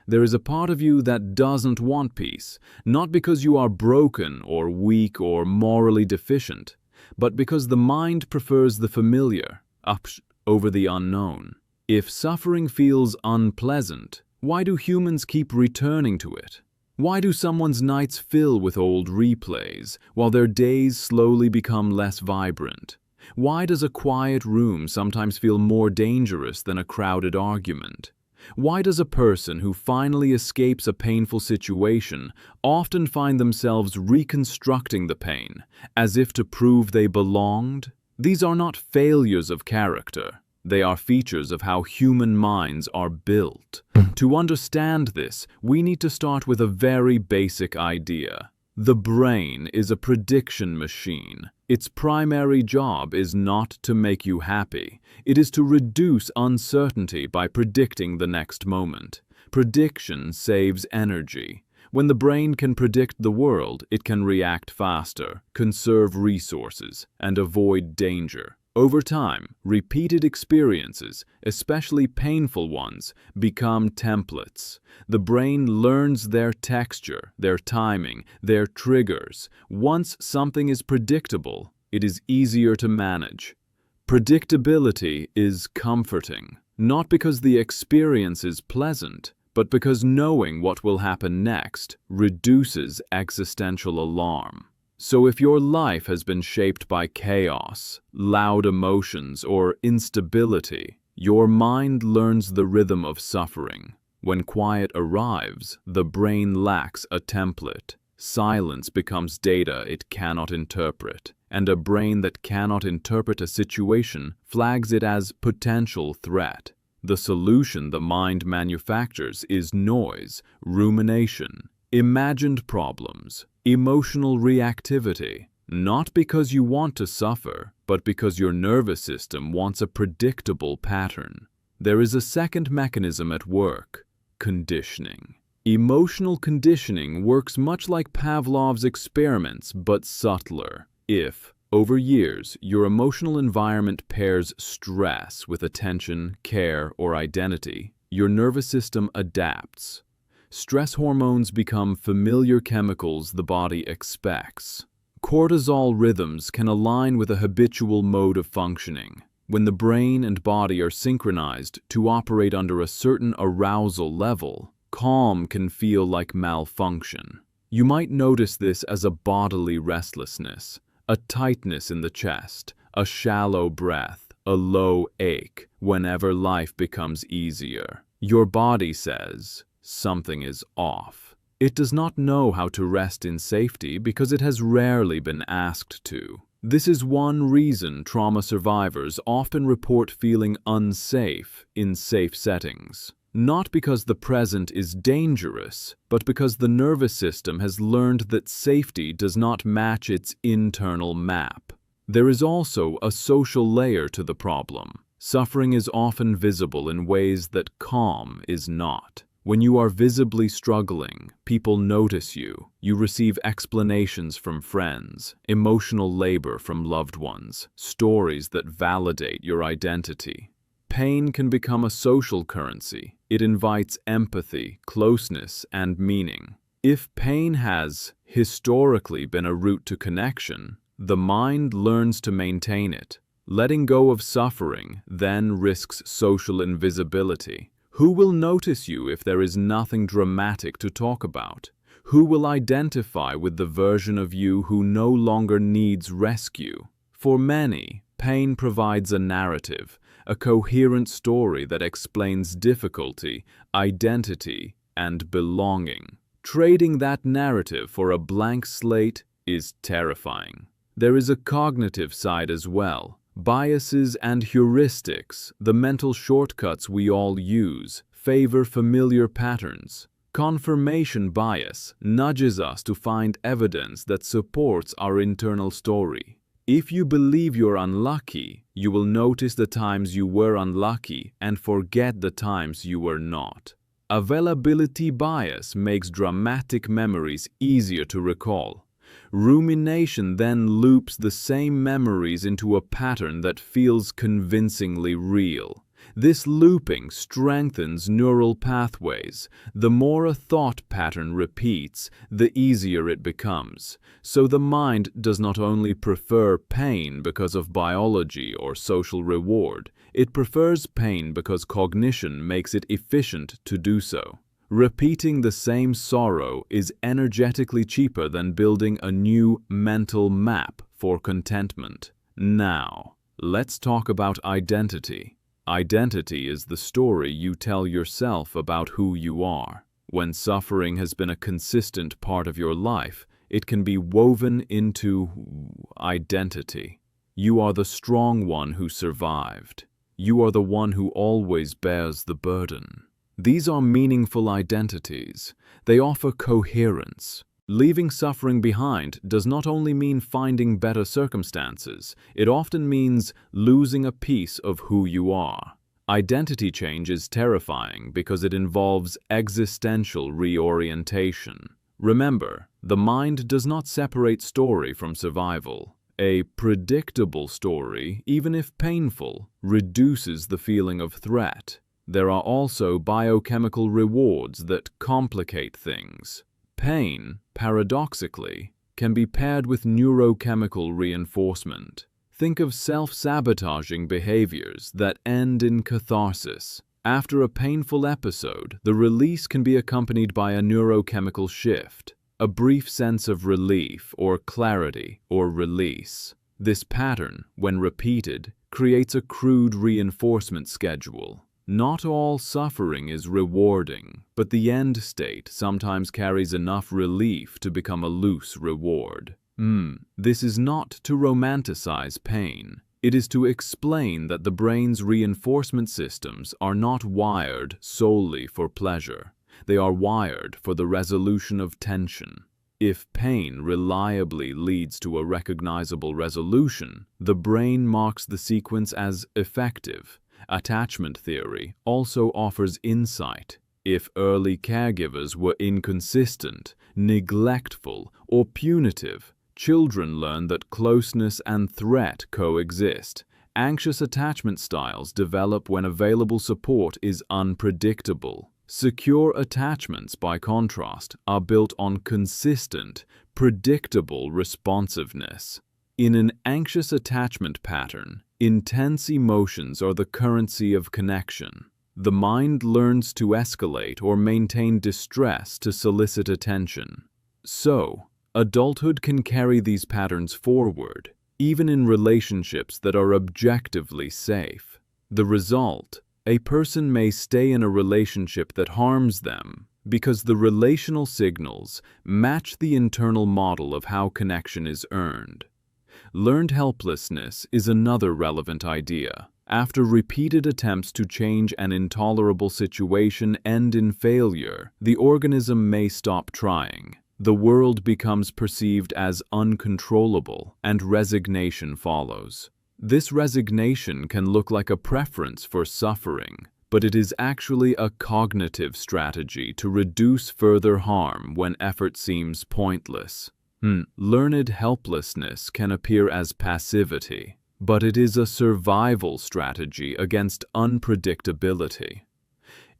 There is a part of you that doesn't want peace, not because you are broken or weak or morally deficient, but because the mind prefers the familiar over the unknown. If suffering feels unpleasant, why do humans keep returning to it? Why do someone's nights fill with old replays, while their days slowly become less vibrant? Why does a quiet room sometimes feel more dangerous than a crowded argument? Why does a person who finally escapes a painful situation often find themselves reconstructing the pain, as if to prove they belonged? These are not failures of character. They are features of how human minds are built. To understand this, we need to start with a very basic idea. The brain is a prediction machine. Its primary job is not to make you happy. It is to reduce uncertainty by predicting the next moment. Prediction saves energy. When the brain can predict the world, it can react faster, conserve resources, and avoid danger. Over time, repeated experiences, especially painful ones, become templates. The brain learns their texture, their timing, their triggers. Once something is predictable, it is easier to manage. Predictability is comforting, not because the experience is pleasant, but because knowing what will happen next reduces existential alarm. So if your life has been shaped by chaos, loud emotions, or instability, your mind learns the rhythm of suffering. When quiet arrives, the brain lacks a template. Silence becomes data it cannot interpret, and a brain that cannot interpret a situation flags it as potential threat. The solution the mind manufactures is noise, rumination, imagined problems, emotional reactivity, not because you want to suffer, but because your nervous system wants a predictable pattern. There is a second mechanism at work: conditioning. Emotional conditioning works much like Pavlov's experiments, but subtler. If, over years, your emotional environment pairs stress with attention, care, or identity, your nervous system adapts. Stress hormones become familiar chemicals the body expects. Cortisol rhythms can align with a habitual mode of functioning. When the brain and body are synchronized to operate under a certain arousal level, calm can feel like malfunction. You might notice this as a bodily restlessness, a tightness in the chest, a shallow breath, a low ache whenever life becomes easier. Your body says, something is off. It does not know how to rest in safety because it has rarely been asked to. This is one reason trauma survivors often report feeling unsafe in safe settings. Not because the present is dangerous, but because the nervous system has learned that safety does not match its internal map. There is also a social layer to the problem. Suffering is often visible in ways that calm is not. When you are visibly struggling, people notice you. You receive explanations from friends, emotional labor from loved ones, stories that validate your identity. Pain can become a social currency. It invites empathy, closeness, and meaning. If pain has historically been a route to connection, the mind learns to maintain it. Letting go of suffering then risks social invisibility. Who will notice you if there is nothing dramatic to talk about? Who will identify with the version of you who no longer needs rescue? For many, pain provides a narrative, a coherent story that explains difficulty, identity, and belonging. Trading that narrative for a blank slate is terrifying. There is a cognitive side as well. Biases and heuristics, the mental shortcuts we all use, favor familiar patterns. Confirmation bias nudges us to find evidence that supports our internal story. If you believe you're unlucky, you will notice the times you were unlucky and forget the times you were not. Availability bias makes dramatic memories easier to recall. Rumination then loops the same memories into a pattern that feels convincingly real. This looping strengthens neural pathways. The more a thought pattern repeats, the easier it becomes. So the mind does not only prefer pain because of biology or social reward, it prefers pain because cognition makes it efficient to do so. Repeating the same sorrow is energetically cheaper than building a new mental map for contentment. Now, let's talk about identity. Identity is the story you tell yourself about who you are. When suffering has been a consistent part of your life, it can be woven into identity. You are the strong one who survived. You are the one who always bears the burden. These are meaningful identities. They offer coherence. Leaving suffering behind does not only mean finding better circumstances, it often means losing a piece of who you are. Identity change is terrifying because it involves existential reorientation. Remember, the mind does not separate story from survival. A predictable story, even if painful, reduces the feeling of threat. There are also biochemical rewards that complicate things. Pain, paradoxically, can be paired with neurochemical reinforcement. Think of self-sabotaging behaviors that end in catharsis. After a painful episode, the release can be accompanied by a neurochemical shift, a brief sense of relief or clarity or release. This pattern, when repeated, creates a crude reinforcement schedule. Not all suffering is rewarding, but the end state sometimes carries enough relief to become a loose reward. This is not to romanticize pain. It is to explain that the brain's reinforcement systems are not wired solely for pleasure. They are wired for the resolution of tension. If pain reliably leads to a recognizable resolution, the brain marks the sequence as effective. Attachment theory also offers insight. If early caregivers were inconsistent, neglectful, or punitive, children learn that closeness and threat coexist. Anxious attachment styles develop when available support is unpredictable. Secure attachments, by contrast, are built on consistent, predictable responsiveness. In an anxious attachment pattern, intense emotions are the currency of connection. The mind learns to escalate or maintain distress to solicit attention. So, adulthood can carry these patterns forward, even in relationships that are objectively safe. The result: a person may stay in a relationship that harms them because the relational signals match the internal model of how connection is earned. Learned helplessness is another relevant idea. After repeated attempts to change an intolerable situation end in failure, the organism may stop trying. The world becomes perceived as uncontrollable, and resignation follows. This resignation can look like a preference for suffering, but it is actually a cognitive strategy to reduce further harm when effort seems pointless. Learned helplessness can appear as passivity, but it is a survival strategy against unpredictability.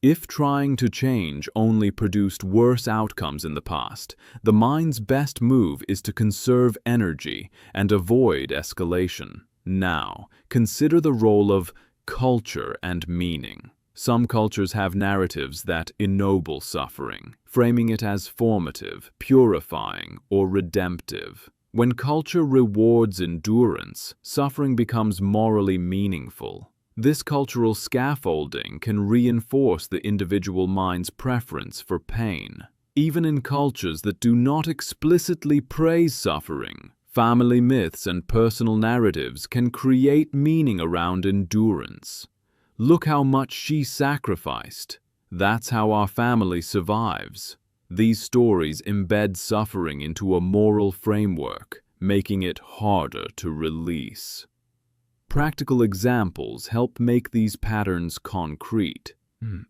If trying to change only produced worse outcomes in the past, the mind's best move is to conserve energy and avoid escalation. Now, consider the role of culture and meaning. Some cultures have narratives that ennoble suffering, framing it as formative, purifying, or redemptive. When culture rewards endurance, suffering becomes morally meaningful. This cultural scaffolding can reinforce the individual mind's preference for pain. Even in cultures that do not explicitly praise suffering, family myths and personal narratives can create meaning around endurance. Look how much she sacrificed. That's how our family survives. These stories embed suffering into a moral framework, making it harder to release. Practical examples help make these patterns concrete.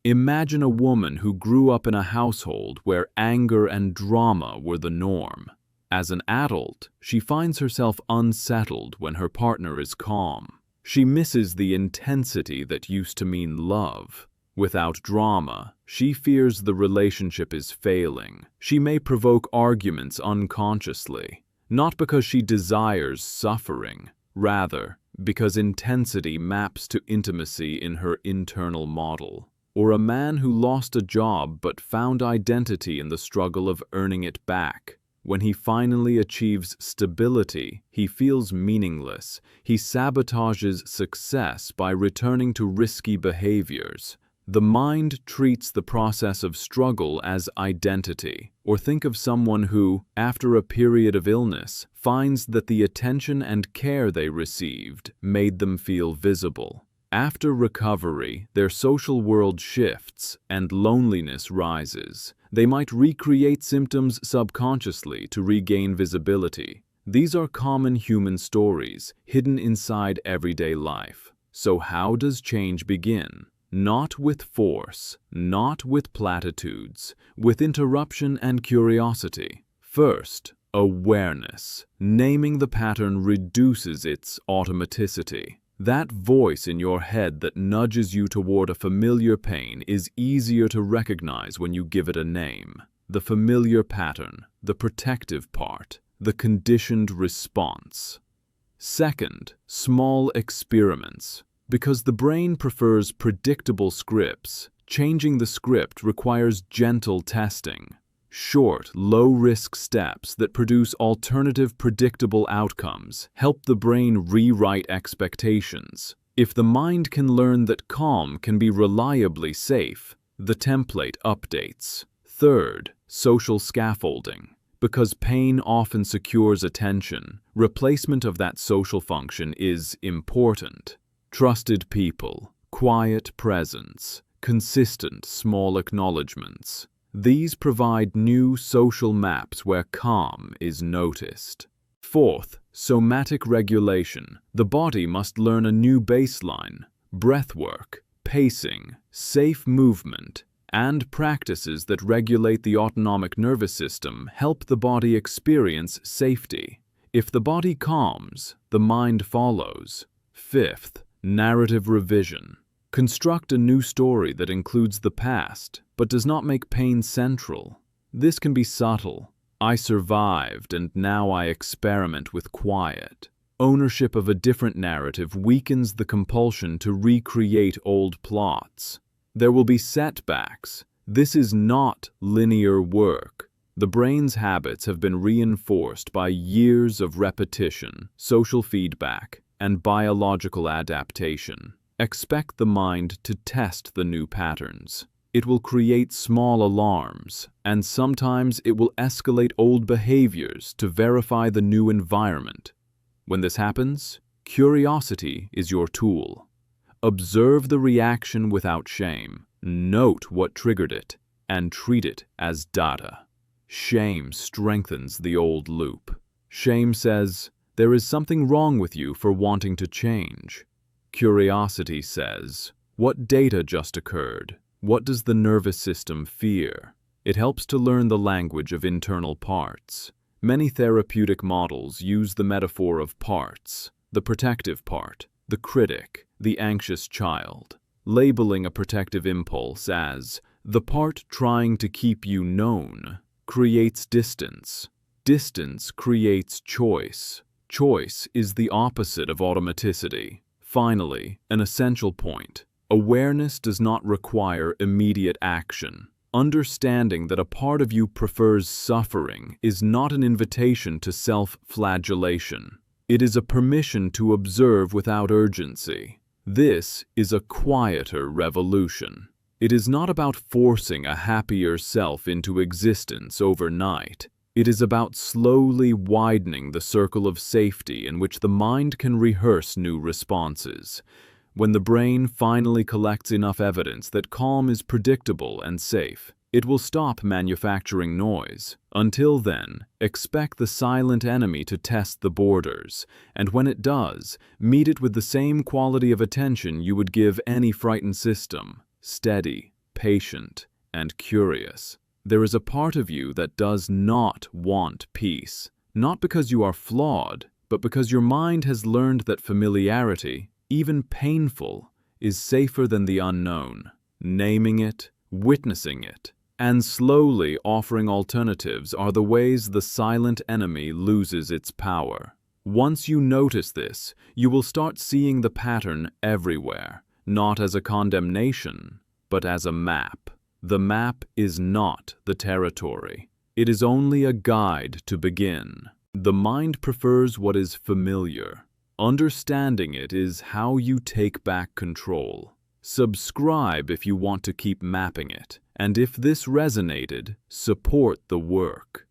Imagine a woman who grew up in a household where anger and drama were the norm. As an adult, she finds herself unsettled when her partner is calm. She misses the intensity that used to mean love. Without drama, she fears the relationship is failing. She may provoke arguments unconsciously, not because she desires suffering, rather because intensity maps to intimacy in her internal model. Or a man who lost a job but found identity in the struggle of earning it back. When he finally achieves stability, he feels meaningless. He sabotages success by returning to risky behaviors. The mind treats the process of struggle as identity. Or think of someone who, after a period of illness, finds that the attention and care they received made them feel visible. After recovery, their social world shifts and loneliness rises. They might recreate symptoms subconsciously to regain visibility. These are common human stories, hidden inside everyday life. So how does change begin? Not with force, not with platitudes, with interruption and curiosity. First, awareness. Naming the pattern reduces its automaticity. That voice in your head that nudges you toward a familiar pain is easier to recognize when you give it a name. The familiar pattern, the protective part, the conditioned response. Second, small experiments. Because the brain prefers predictable scripts, changing the script requires gentle testing. Short, low-risk steps that produce alternative predictable outcomes help the brain rewrite expectations. If the mind can learn that calm can be reliably safe, the template updates. Third, social scaffolding. Because pain often secures attention, replacement of that social function is important. Trusted people, quiet presence, consistent small acknowledgments. These provide new social maps where calm is noticed. Fourth, somatic regulation. The body must learn a new baseline. Breathwork, pacing, safe movement, and practices that regulate the autonomic nervous system help the body experience safety. If the body calms, the mind follows. Fifth, narrative revision. Construct a new story that includes the past, but does not make pain central. This can be subtle. I survived, and now I experiment with quiet. Ownership of a different narrative weakens the compulsion to recreate old plots. There will be setbacks. This is not linear work. The brain's habits have been reinforced by years of repetition, social feedback, and biological adaptation. Expect the mind to test the new patterns. It will create small alarms, and sometimes it will escalate old behaviors to verify the new environment. When this happens, curiosity is your tool. Observe the reaction without shame. Note what triggered it, and treat it as data. Shame strengthens the old loop. Shame says, there is something wrong with you for wanting to change. Curiosity says, what data just occurred? What does the nervous system fear? It helps to learn the language of internal parts. Many therapeutic models use the metaphor of parts, the protective part, the critic, the anxious child, labeling a protective impulse as the part trying to keep you known creates distance. Distance creates choice. Choice is the opposite of automaticity. Finally, an essential point. Awareness does not require immediate action. Understanding that a part of you prefers suffering is not an invitation to self-flagellation. It is a permission to observe without urgency. This is a quieter revolution. It is not about forcing a happier self into existence overnight. It is about slowly widening the circle of safety in which the mind can rehearse new responses. When the brain finally collects enough evidence that calm is predictable and safe, it will stop manufacturing noise. Until then, expect the silent enemy to test the borders, and when it does, meet it with the same quality of attention you would give any frightened system: steady, patient, and curious. There is a part of you that does not want peace, not because you are flawed, but because your mind has learned that familiarity even painful, is safer than the unknown. Naming it, witnessing it, and slowly offering alternatives are the ways the silent enemy loses its power. Once you notice this, you will start seeing the pattern everywhere, not as a condemnation, but as a map. The map is not the territory. It is only a guide to begin. The mind prefers what is familiar. Understanding it is how you take back control. Subscribe if you want to keep mapping it, and if this resonated, support the work.